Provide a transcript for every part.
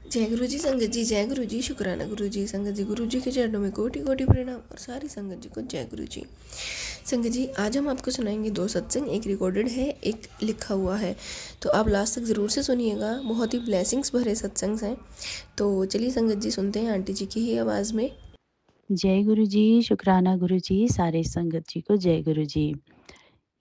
जय गुरु जी संगत जी, जय गुरु जी, शुक्राना गुरु जी संगत जी। गुरु जी के चरणों में कोटि कोटि प्रणाम और सारी संगत जी को जय गुरु जी। संगत जी, आज हम आपको सुनाएंगे दो सत्संग, एक रिकॉर्डेड है, एक लिखा हुआ है। तो आप लास्ट तक ज़रूर से सुनिएगा, बहुत ही ब्लेसिंग्स भरे सत्संग हैं। तो चलिए संगत जी, सुनते हैं आंटी जी की ही आवाज़ में। जय गुरु जी, शुक्राना गुरु जी, सारे संगत जी को जय गुरु जी।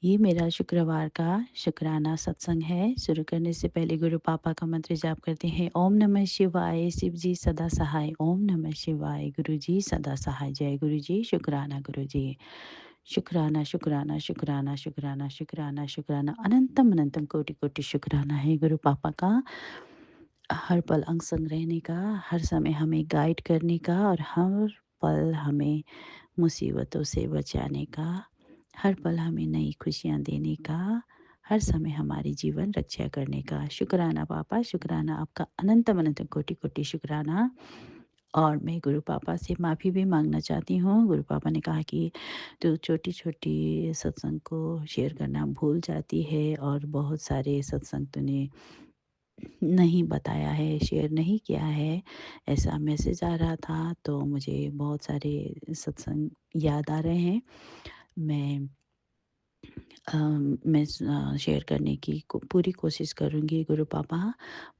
ये मेरा शुक्रवार का शुक्राना सत्संग है। शुरू करने से पहले गुरु पापा का मंत्र जाप करते हैं। ओम नमः शिवाय, शिव जी सदा सहाय। ओम नमः शिवाय, गुरु जी सदा सहाय। जय गुरु जी, शुक्राना गुरु जी। शुक्राना शुक्राना शुक्राना शुक्राना शुक्राना शुक्राना अनंतम अनंतम कोटि कोटि शुक्राना है गुरु पापा का, हर पल अंग संग रहने का, हर समय हमें गाइड करने का और हर पल हमें मुसीबतों से बचाने का, हर पल हमें नई खुशियाँ देने का, हर समय हमारी जीवन रक्षा करने का। शुक्राना पापा, शुक्राना आपका अनंतम अनंतम कोटि कोटि शुक्राना। और मैं गुरु पापा से माफ़ी भी माँगना चाहती हूँ। गुरु पापा ने कहा कि तू छोटी-छोटी सत्संग को शेयर करना भूल जाती है और बहुत सारे सत्संग तूने नहीं बताया है, शेयर नहीं किया है, ऐसा मैसेज आ रहा था। तो मुझे बहुत सारे सत्संग याद आ रहे हैं। मैं शेयर करने की पूरी कोशिश करूँगी। गुरु पापा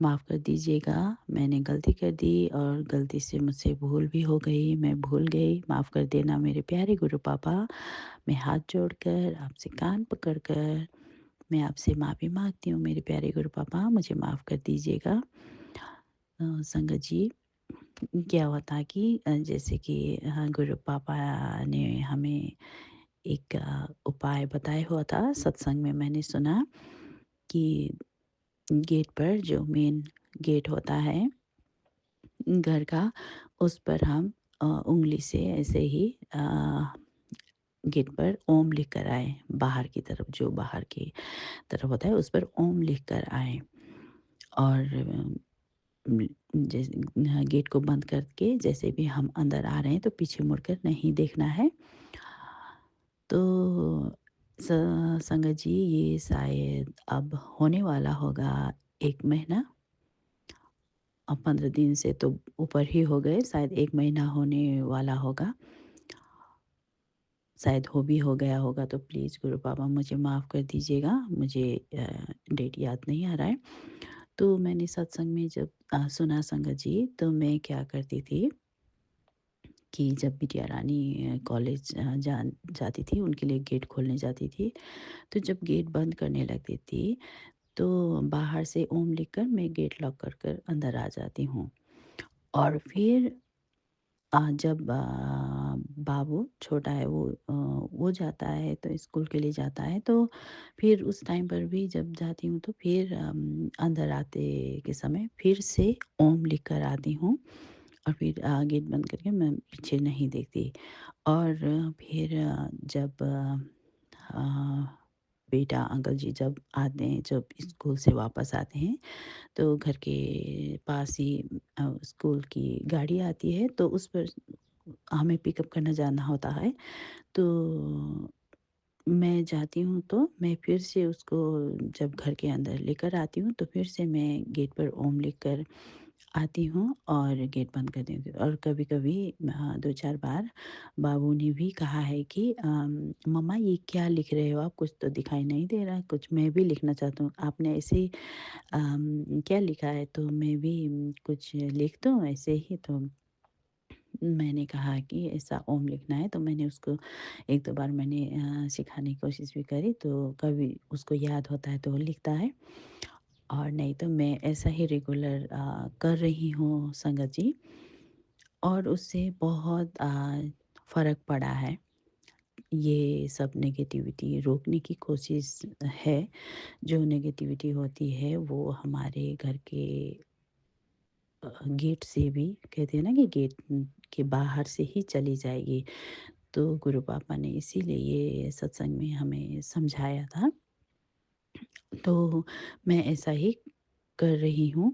माफ़ कर दीजिएगा, मैंने गलती कर दी और गलती से मुझसे भूल भी हो गई, मैं भूल गई, माफ़ कर देना मेरे प्यारे गुरु पापा। मैं हाथ जोड़कर आपसे कान पकड़कर मैं आपसे माफ़ी माँगती हूँ मेरे प्यारे गुरु पापा, मुझे माफ़ कर दीजिएगा। संगत जी, क्या हुआ था कि जैसे कि गुरु पापा ने हमें एक उपाय बताया हुआ था। सत्संग में मैंने सुना कि गेट पर जो मेन गेट होता है घर का, उस पर हम उँगली से ऐसे ही गेट पर ओम लिख कर आए। बाहर की तरफ, जो बाहर की तरफ होता है उस पर ओम लिख कर आए। और जैसे गेट को बंद करके जैसे भी हम अंदर आ रहे हैं तो पीछे मुड़कर नहीं देखना है। तो स संगत जी, ये शायद अब होने वाला होगा 1 महीना। अब 15 दिन से तो ऊपर ही हो गए, शायद 1 महीना होने वाला होगा। शायद हो भी हो गया होगा, तो प्लीज़ गुरु पापा मुझे माफ़ कर दीजिएगा। मुझे डेट याद नहीं आ रहा है। तो मैंने सत्संग में जब सुना संगत जी, तो मैं क्या करती थी कि जब बिटिया रानी कॉलेज जाती थी, उनके लिए गेट खोलने जाती थी, तो जब गेट बंद करने लगती थी, तो बाहर से ओम लिखकर मैं गेट लॉक कर कर अंदर आ जाती हूँ। और फिर जब बाबू छोटा है, वो जाता है तो स्कूल के लिए जाता है, तो फिर उस टाइम पर भी जब जाती हूँ तो फिर अंदर आते के समय फिर से ओम लिख कर आती हूँ। और फिर गेट बंद करके मैं पीछे नहीं देखती। और फिर जब बेटा अंकल जी जब आते हैं, जब स्कूल से वापस आते हैं, तो घर के पास ही स्कूल की गाड़ी आती है, तो उस पर हमें पिकअप करना जाना होता है। तो मैं जाती हूँ, तो मैं फिर से उसको जब घर के अंदर लेकर आती हूँ, तो फिर से मैं गेट पर ओम लिखकर आती हूँ और गेट बंद कर देती हूँ। और कभी-कभी 2-4 बार बाबू ने भी कहा है कि मम्मा ये क्या लिख रहे हो आप? कुछ तो दिखाई नहीं दे रहा है, कुछ मैं भी लिखना चाहता हूँ। आपने ऐसे ही क्या लिखा है, तो मैं भी कुछ लिख दूँ ऐसे ही? तो मैंने कहा कि ऐसा ओम लिखना है, तो मैंने उसको 1-2 बार मैंने सिखाने की कोशिश भी करी, तो कभी उसको याद होता है तो वो लिखता है, और नहीं तो मैं ऐसा ही रेगुलर कर रही हूँ संगत जी। और उससे बहुत फ़र्क पड़ा है। ये सब नेगेटिविटी रोकने की कोशिश है। जो नेगेटिविटी होती है वो हमारे घर के गेट से भी, कहते हैं ना कि गेट के बाहर से ही चली जाएगी। तो गुरु पापा ने इसीलिए ये सत्संग में हमें समझाया था। तो मैं ऐसा ही कर रही हूँ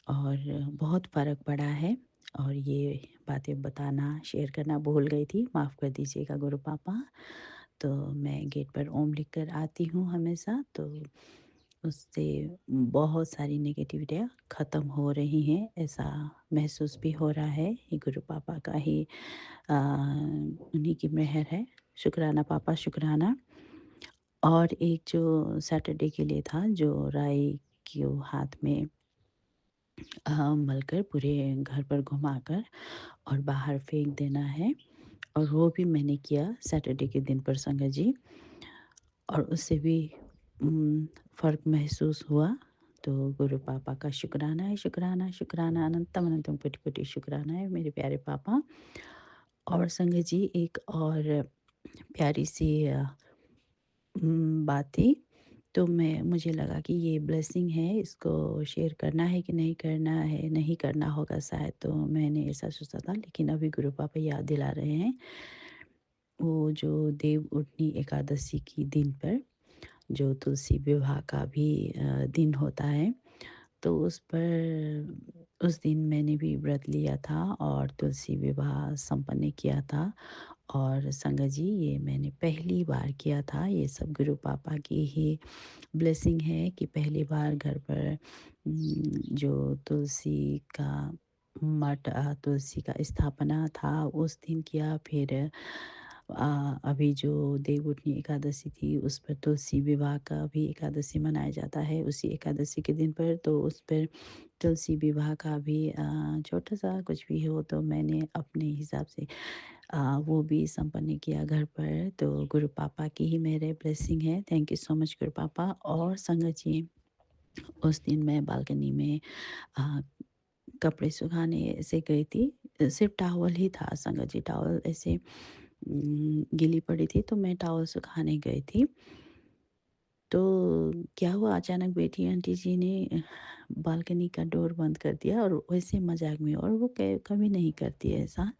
और बहुत फ़र्क पड़ा है। और ये बातें बताना, शेयर करना भूल गई थी, माफ़ कर दीजिएगा गुरु पापा। तो मैं गेट पर ओम लिख कर आती हूँ हमेशा, तो उससे बहुत सारी नेगेटिविटियाँ ख़त्म हो रही हैं, ऐसा महसूस भी हो रहा है। ये गुरु पापा का ही उन्हीं की मेहर है। शुक्राना पापा, शुक्राना। और एक जो सैटरडे के लिए था, जो राई को हाथ में मलकर पूरे घर पर घुमाकर और बाहर फेंक देना है, और वो भी मैंने किया सैटरडे के दिन पर संगत जी। और उससे भी फ़र्क महसूस हुआ। तो गुरु पापा का शुक्राना है, शुक्राना, शुक्राना, अनंतम अनंतम कोटि-कोटि शुक्राना है मेरे प्यारे पापा। और संगत जी, एक और प्यारी-सी बात थी। तो मुझे लगा कि ये ब्लेसिंग है, इसको शेयर करना है कि नहीं करना है, नहीं करना होगा शायद, तो मैंने ऐसा सोचा था। लेकिन अभी गुरु पापा याद दिला रहे हैं, वो जो देव उठनी एकादशी की दिन पर जो तुलसी विवाह का भी दिन होता है, तो उस दिन मैंने भी व्रत लिया था और तुलसी विवाह संपन्न किया था। और संगत जी, ये मैंने पहली बार किया था। ये सब गुरु पापा की ही ब्लेसिंग है कि पहली बार घर पर जो तुलसी का तुलसी का स्थापना था उस दिन किया। फिर अभी जो देवउठनी एकादशी थी उस पर तुलसी विवाह का भी एकादशी मनाया जाता है उसी एकादशी के दिन पर। तो उस पर तुलसी विवाह का भी छोटा-सा कुछ भी हो तो मैंने अपने हिसाब से वो भी संपन्न किया घर पर। तो गुरु पापा की ही मेरे ब्लेसिंग है। थैंक यू सो मच गुरु पापा। और संगत जी, उस दिन मैं बालकनी में अ, कपड़े सुखाने ऐसे गई थी। सिर्फ़ टॉवल ही था संगत जी, टॉवल ऐसे गीली पड़ी थी तो मैं टॉवल सुखाने गई थी। तो क्या हुआ, अचानक बेटी आंटी जी ने बालकनी का डोर बंद कर दिया, और वैसे मज़ाक में, और वो कभी नहीं करती है ऐसा।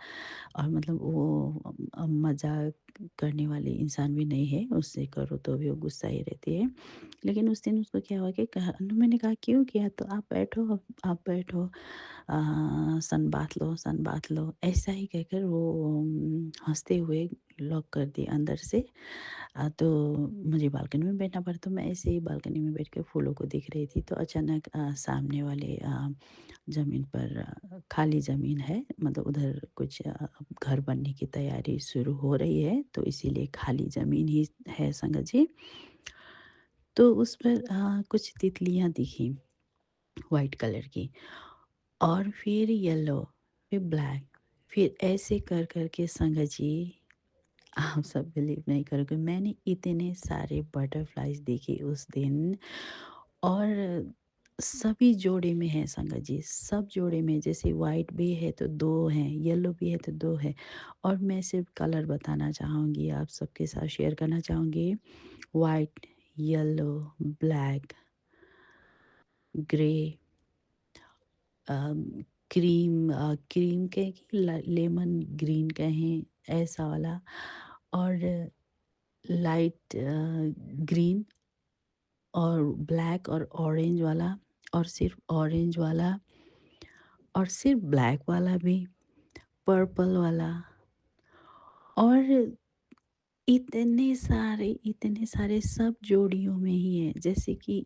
और मतलब वो मज़ाक करने वाली इंसान भी नहीं है, उससे करो तो भी वो गुस्सा ही रहती है। लेकिन उस दिन उसको क्या हुआ कि मैंने कहा क्यों किया? तो आप बैठो, आप बैठो, सन बाथ लो, सन बाथ लो, ऐसा ही कहकर वो हँसते हुए लॉक कर दिए अंदर से। तो मुझे बालकनी में बैठना पड़ा, तो मैं ऐसे ही बालकनी में बैठ के फूलों को देख रही थी। तो अचानक सामने वाले ज़मीन पर खाली ज़मीन है, मतलब उधर कुछ घर बनने की तैयारी शुरू हो रही है, तो इसीलिए खाली ज़मीन ही है संगत जी। तो उस पर कुछ तितलियाँ दिखीं वाइट कलर की, और फिर येलो, फिर ब्लैक, फिर ऐसे कर के संगत जी, आप सब बिलीव नहीं करोगे, मैंने इतने सारे बटरफ्लाइज़ देखे उस दिन। और सभी जोड़े में हैं संगत जी, सब जोड़े में। जैसे वाइट भी है तो 2 हैं, येलो भी है तो 2 है। और मैं सिर्फ़ कलर बताना चाहूँगी, आप सबके साथ शेयर करना चाहूँगी। वाइट, येलो, ब्लैक, ग्रे, अम, क्रीम कहें कि लेमन ग्रीन कहें, ऐसा वाला। और लाइट ग्रीन, और ब्लैक और ऑरेंज वाला, और सिर्फ ऑरेंज वाला, और सिर्फ ब्लैक वाला भी, पर्पल वाला, और इतने सारे सब जोड़ियों में ही हैं। जैसे कि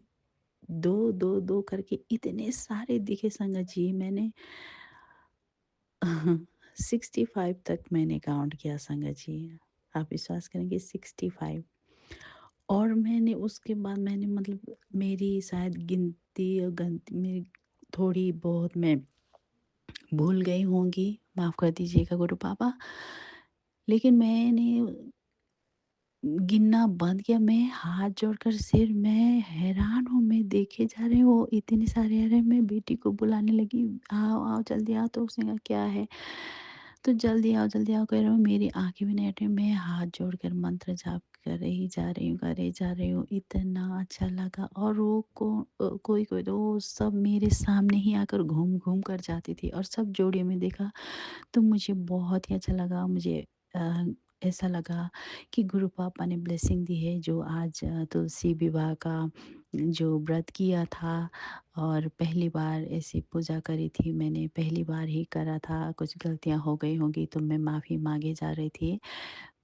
2, 2, 2 करके इतने सारे दिखे संगत जी, मैंने 65 तक मैंने काउंट किया संगत जी। आप विश्वास करेंगे, 65। और मैंने उसके बाद मैंने, मतलब मेरी शायद गिनती और गनती मेरी थोड़ी बहुत मैं भूल गई होंगी, माफ़ कर दीजिएगा गुरु पापा। लेकिन मैंने गिनना बंद किया, मैं हाथ जोड़कर सिर मैं हैरान हूँ, मैं देखे जा रही हूँ इतने सारे। अरे मैं बेटी को बुलाने लगी, आओ आओ जल्दी आओ, तो उसने कहा क्या है? तो जल्दी आओ कह रहा हूँ, मेरी आंखें भी नहीं हट रही, मैं हाथ जोड़कर मंत्र जाप कर रही जा रही हूँ। इतना अच्छा लगा। और वो कोई कोई तो वो सब मेरे सामने ही आकर घूम घूम कर जाती थी, और सब जोड़े में देखा तो मुझे बहुत ही अच्छा लगा। मुझे अ, ऐसा लगा कि गुरु पापा ने ब्लेसिंग दी है, जो आज तुलसी विवाह का जो व्रत किया था, और पहली बार ऐसी पूजा करी थी मैंने, पहली बार ही करा था। कुछ गलतियाँ हो गई होंगी तो मैं माफ़ी मांगे जा रही थी।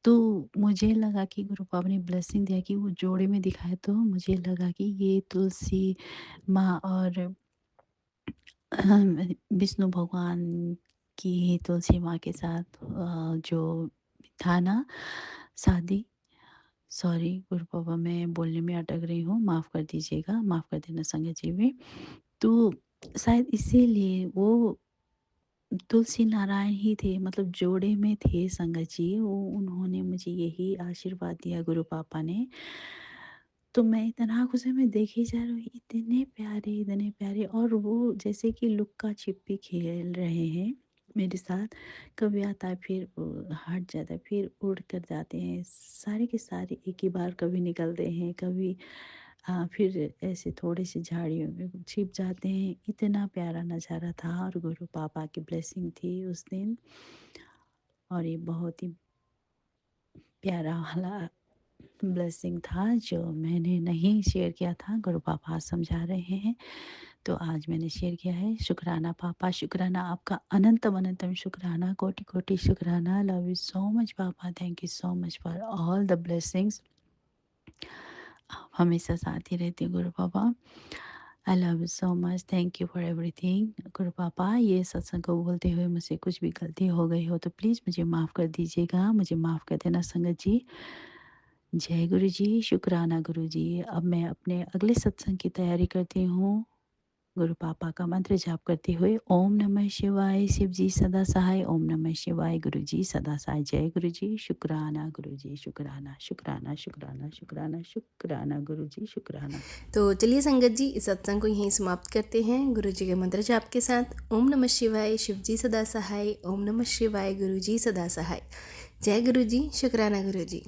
तो मुझे लगा कि गुरु पापा ने ब्लेसिंग दिया कि वो जोड़े में दिखाया, तो मुझे लगा कि ये तुलसी माँ और विष्णु भगवान की तुलसी माँ के साथ जो था ना शादी, सॉरी गुरु पापा मैं बोलने में अटक रही हूँ, माफ़ कर दीजिएगा, माफ़ कर देना संगत जी भी। तो शायद इसीलिए वो तुलसी नारायण ही थे, मतलब जोड़े में थे संगत जी, वो उन्होंने मुझे यही आशीर्वाद दिया गुरु पापा ने। तो मैं इतना खुश है, मैं देखे जा रही हूँ, इतने प्यारे और वो जैसे कि लुक्का छिपी खेल रहे हैं मेरे साथ। कभी आता है फिर हट जाता है, फिर उड़ कर जाते हैं, सारे के सारे एक ही बार कभी निकलते हैं, कभी फिर ऐसे थोड़े से झाड़ियों में छिप जाते हैं। इतना प्यारा नज़ारा था और गुरु पापा की ब्लेसिंग थी उस दिन, और ये बहुत ही प्यारा वाला ब्लेसिंग था जो मैंने नहीं शेयर किया था, गुरु पापा आज समझा रहे हैं, तो आज मैंने शेयर किया है। शुक्राना पापा, शुक्राना आपका, अनंतम अनंतम शुक्राना, कोटि कोटि शुक्राना। लव यू सो मच पापा, thank you so much for all the blessings. आप हमेशा साथ ही रहते हैं गुरु पापा। I love you so much, thank you for everything गुरु पापा। ये सत्संग को बोलते हुए मुझसे कुछ भी गलती हो गई हो तो प्लीज़ मुझे माफ़ कर दीजिएगा, मुझे माफ़ कर देना संगत जी। जय गुरु जी, शुक्राना गुरु जी। अब मैं अपने अगले सत्संग की तैयारी करती हूँ, गुरु पापा का मंत्र जाप करते हुए। ओम नमः शिवाय, शिव जी सदा सहाय। ओम नमः शिवाय, गुरु जी सदा सहाय। जय गुरु जी, शुक्राना गुरु जी, शुक्राना शुक्राना शुक्राना शुक्राना शुक्राना गुरु जी, शुक्राना। तो चलिए संगत जी, इस सत्संग को यहीं समाप्त करते हैं गुरु जी के मंत्र जाप के साथ। ओम नमः शिवाय, शिव जी सदा सहाय। ओम नमः शिवाय, गुरु जी सदा सहाय। जय गुरु जी, शुक्राना गुरु जी।